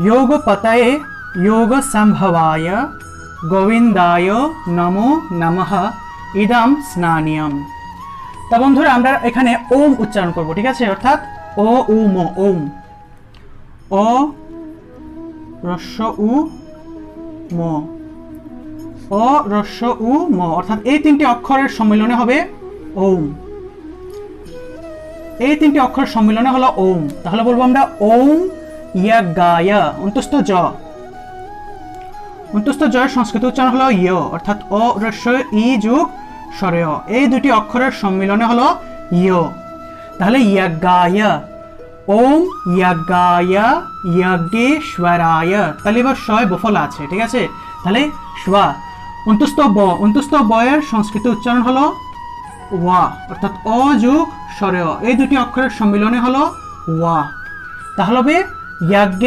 योगपतये योगसंभवाय गोविंदाय नमो नमः इदं स्नानियम। তা বন্ধুরা আমরা এখানে ওম উচ্চারণ করব, ঠিক আছে? অর্থাৎ ও উ ম ওম, ও রস্য উ ম, ও রস্য উ ম, অর্থাৎ এই তিনটি অক্ষরের সম্মিলনে হবে ওম। এই তিনটি অক্ষর সম্মিলনে হলো ওম। তাহলে বলবো আমরা ওম ইয়াজ্ঞায়, অন্তস্থ জ, অন্তস্থ জয়ের সংস্কৃত উচ্চারণ হলো ইয়, অর্থাৎ অ রস্য ই যুগ স্বরেয়, এই দুটি অক্ষরের সম্মিলনে হলো ইয়। তাহলে ইয়াজ্ঞায়, ওম ইয়াজ্ঞায় যজ্ঞেশ্বরায়, তাহলে এবার শয় বফলা আছে, ঠিক আছে? তাহলে শ্বা, অন্তস্থ ব, অন্তস্থ বয়ের সংস্কৃত উচ্চারণ হলো ওয়া, অর্থাৎ অ যুগ স্বরেয়, এই দুটি অক্ষরের সম্মিলনে হলো ওয়া। তাহলে হবে ইয়াজ্ঞে